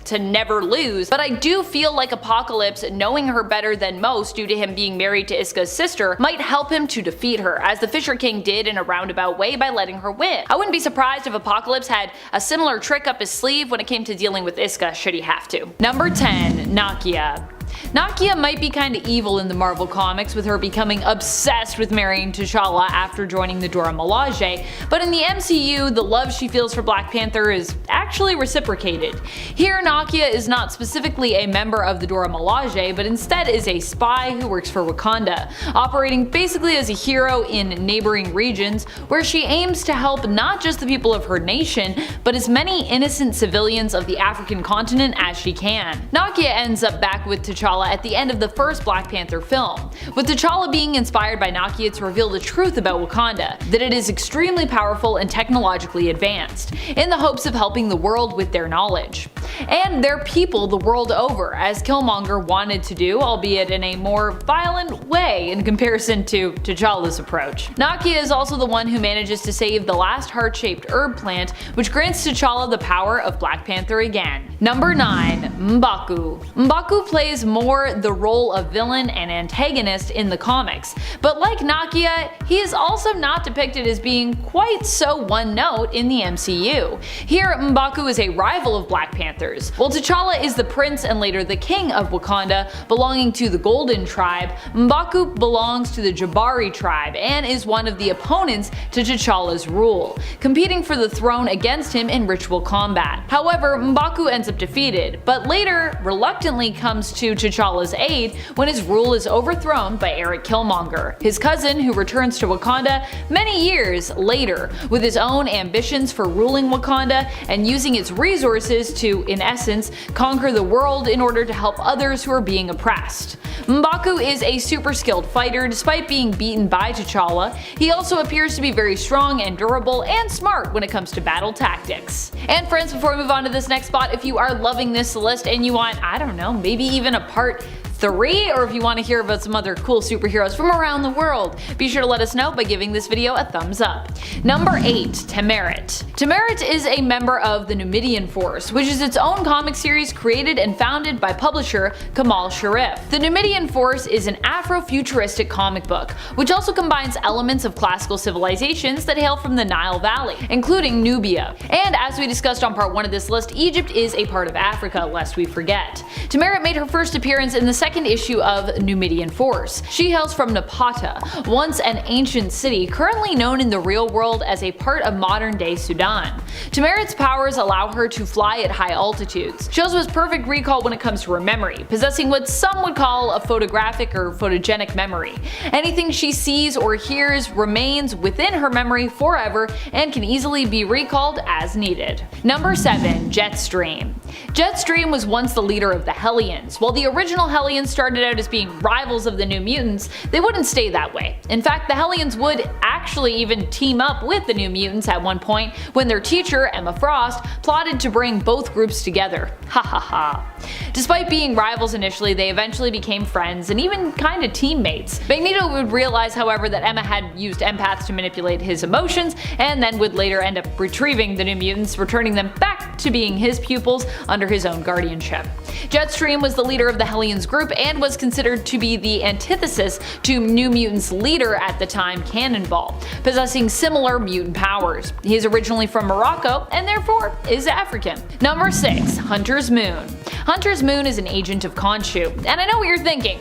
to never lose, but I do feel like Apocalypse, knowing her better than most due to him being married to Iska's sister, might help him to defeat her, as the Fisher King did in a roundabout way by letting her win. I wouldn't be surprised if Apocalypse had a similar trick up his sleeve when it came to dealing with Iska should he have to. Number 10. Nakia. Nakia might be kinda evil in the Marvel comics, with her becoming obsessed with marrying T'Challa after joining the Dora Milaje, but in the MCU, the love she feels for Black Panther is actually reciprocated. Here, Nakia is not specifically a member of the Dora Milaje, but instead is a spy who works for Wakanda, operating basically as a hero in neighboring regions, where she aims to help not just the people of her nation, but as many innocent civilians of the African continent as she can. Nakia ends up back with T'Challa at the end of the first Black Panther film, with T'Challa being inspired by Nakia to reveal the truth about Wakanda, that it is extremely powerful and technologically advanced, in the hopes of helping the world with their knowledge. And their people the world over, as Killmonger wanted to do, albeit in a more violent way in comparison to T'Challa's approach. Nakia is also the one who manages to save the last heart-shaped herb plant, which grants T'Challa the power of Black Panther again. Number 9. M'Baku. M'Baku plays more the role of villain and antagonist in the comics, but like Nakia, he is also not depicted as being quite so one-note in the MCU. Here, M'Baku is a rival of Black Panthers. While T'Challa is the prince and later the king of Wakanda, belonging to the Golden Tribe, M'Baku belongs to the Jabari tribe and is one of the opponents to T'Challa's rule, competing for the throne against him in ritual combat. However, M'Baku ends up defeated, but later reluctantly comes to T'Challa's aid when his rule is overthrown by Eric Killmonger, his cousin who returns to Wakanda many years later with his own ambitions for ruling Wakanda and using its resources to, in essence, conquer the world in order to help others who are being oppressed. M'Baku is a super skilled fighter despite being beaten by T'Challa. He also appears to be very strong and durable and smart when it comes to battle tactics. And friends, before we move on to this next spot, if you are loving this list and you want, I don't know, maybe even a part 3, or if you want to hear about some other cool superheroes from around the world, be sure to let us know by giving this video a thumbs up. Number 8. Temerit. Temerit is a member of the Numidian Force, which is its own comic series created and founded by publisher Kamal Sharif. The Numidian Force is an Afro-futuristic comic book, which also combines elements of classical civilizations that hail from the Nile Valley, including Nubia. And as we discussed on part 1 of this list, Egypt is a part of Africa, lest we forget. Temerit made her first appearance in the second issue of Numidian Force. She hails from Napata, once an ancient city currently known in the real world as a part of modern-day Sudan. Temerit's powers allow her to fly at high altitudes. She also has perfect recall when it comes to her memory, possessing what some would call a photographic or photogenic memory. Anything she sees or hears remains within her memory forever and can easily be recalled as needed. Number 7. Jetstream. Jetstream was once the leader of the Hellions. While the original Hellions Hellions started out as being rivals of the New Mutants, they wouldn't stay that way. In fact, the Hellions would actually even team up with the New Mutants at one point when their teacher, Emma Frost, plotted to bring both groups together. Ha ha ha. Despite being rivals initially, they eventually became friends and even kinda teammates. Magneto would realize, however, that Emma had used empaths to manipulate his emotions, and then would later end up retrieving the New Mutants, returning them back to being his pupils under his own guardianship. Jetstream was the leader of the Hellions group and was considered to be the antithesis to New Mutants' leader at the time, Cannonball, possessing similar mutant powers. He is originally from Morocco and therefore is African. Number 6. Hunter's Moon. Hunter's Moon is an agent of Khonshu, and I know what you're thinking.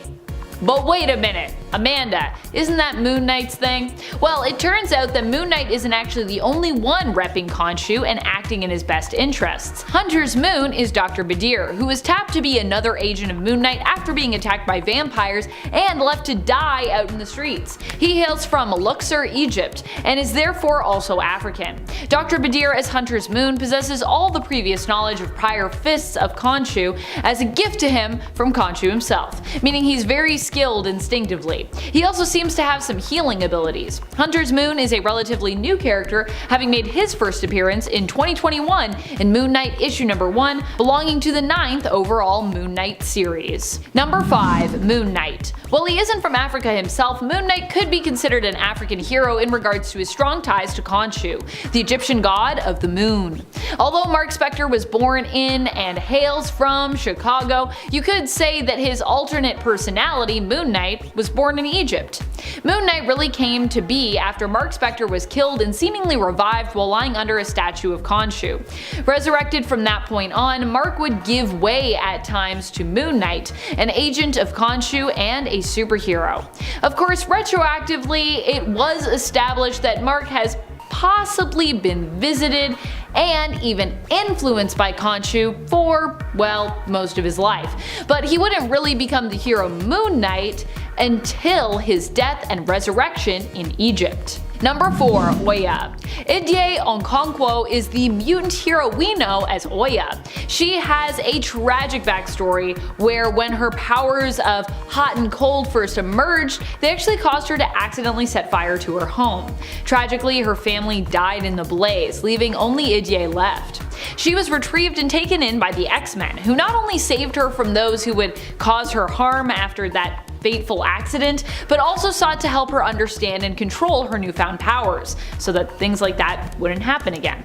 But wait a minute, Amanda, isn't that Moon Knight's thing? Well, it turns out that Moon Knight isn't actually the only one repping Khonshu and acting in his best interests. Hunter's Moon is Dr. Badir, who was tapped to be another agent of Moon Knight after being attacked by vampires and left to die out in the streets. He hails from Luxor, Egypt, and is therefore also African. Dr. Badir as Hunter's Moon possesses all the previous knowledge of prior fists of Khonshu as a gift to him from Khonshu himself, meaning he's very skilled instinctively. He also seems to have some healing abilities. Hunter's Moon is a relatively new character, having made his first appearance in 2021 in Moon Knight issue number 1, belonging to the 9th overall Moon Knight series. Number 5. Moon Knight. While he isn't from Africa himself, Moon Knight could be considered an African hero in regards to his strong ties to Khonshu, the Egyptian god of the moon. Although Mark Spector was born in and hails from Chicago, you could say that his alternate personality, Moon Knight, was born in Egypt. Moon Knight really came to be after Mark Spector was killed and seemingly revived while lying under a statue of Khonshu. Resurrected from that point on, Mark would give way at times to Moon Knight, an agent of Khonshu and a superhero. Of course, retroactively, it was established that Mark has possibly been visited and even influenced by Khonshu for, well, most of his life. But he wouldn't really become the hero Moon Knight until his death and resurrection in Egypt. Number 4. Oya. Idie Okonkwo is the mutant hero we know as Oya. She has a tragic backstory where when her powers of hot and cold first emerged, they actually caused her to accidentally set fire to her home. Tragically, her family died in the blaze, leaving only Idie left. She was retrieved and taken in by the X-Men, who not only saved her from those who would cause her harm after that fateful accident, but also sought to help her understand and control her newfound powers, so that things like that wouldn't happen again.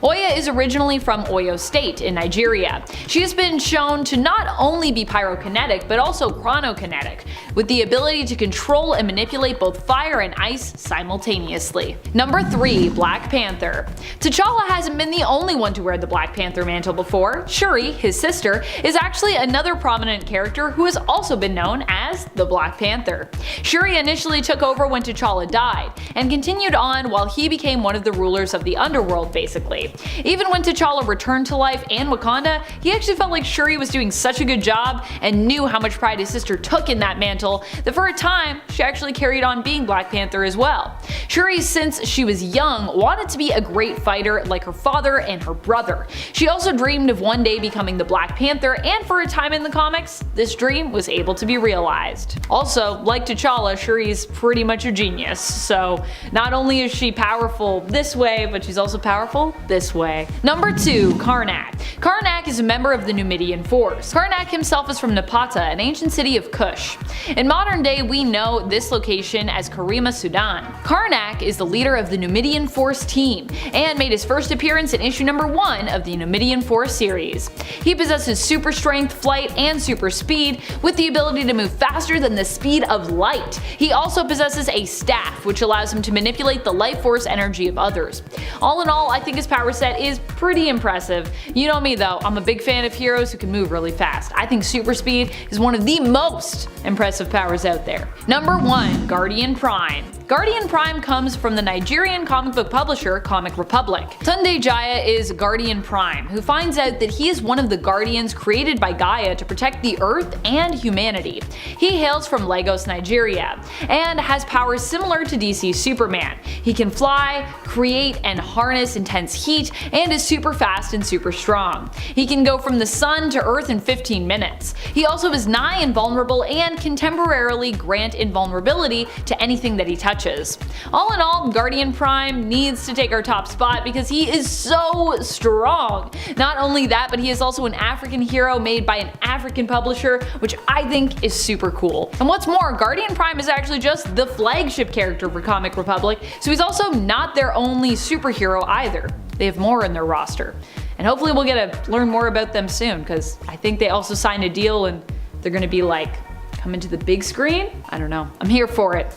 Oya is originally from Oyo State in Nigeria. She has been shown to not only be pyrokinetic, but also chronokinetic, with the ability to control and manipulate both fire and ice simultaneously. Number 3. Black Panther. T'Challa hasn't been the only one to wear the Black Panther mantle before. Shuri, his sister, is actually another prominent character who has also been known as the Black Panther. Shuri initially took over when T'Challa died, and continued on while he became one of the rulers of the underworld, basically. Even when T'Challa returned to life and Wakanda, he actually felt like Shuri was doing such a good job and knew how much pride his sister took in that mantle that for a time, she actually carried on being Black Panther as well. Shuri, since she was young, wanted to be a great fighter like her father and her brother. She also dreamed of one day becoming the Black Panther, and for a time in the comics, this dream was able to be realized. Also, like T'Challa, Shuri's pretty much a genius, so not only is she powerful this way, but she's also powerful this way. Number 2. Karnak. Karnak is a member of the Numidian Force. Karnak himself is from Napata, an ancient city of Kush. In modern day, we know this location as Karima, Sudan. Karnak is the leader of the Numidian Force team, and made his first appearance in issue number 1 of the Numidian Force series. He possesses super strength, flight, and super speed, with the ability to move faster than the speed of light. He also possesses a staff, which allows him to manipulate the life force energy of others. All in all, I think his power set is pretty impressive. You know me though, I'm a big fan of heroes who can move really fast. I think super speed is one of the most impressive powers out there. Number 1. Guardian Prime. Guardian Prime comes from the Nigerian comic book publisher Comic Republic. Tunde Jaya is Guardian Prime, who finds out that he is one of the Guardians created by Gaia to protect the Earth and humanity. He hails from Lagos, Nigeria, and has powers similar to DC's Superman. He can fly, create, and harness intense heat and is super fast and super strong. He can go from the sun to Earth in 15 minutes. He also is nigh invulnerable and can temporarily grant invulnerability to anything that he touches. All in all, Guardian Prime needs to take our top spot because he is so strong. Not only that, but he is also an African hero made by an African publisher, which I think is super cool. And what's more, Guardian Prime is actually just the flagship character for Comic Republic, so he's also not their only superhero either. They have more in their roster. And hopefully we'll get to learn more about them soon, because I think they also signed a deal and they're gonna be like coming to the big screen? I don't know. I'm here for it.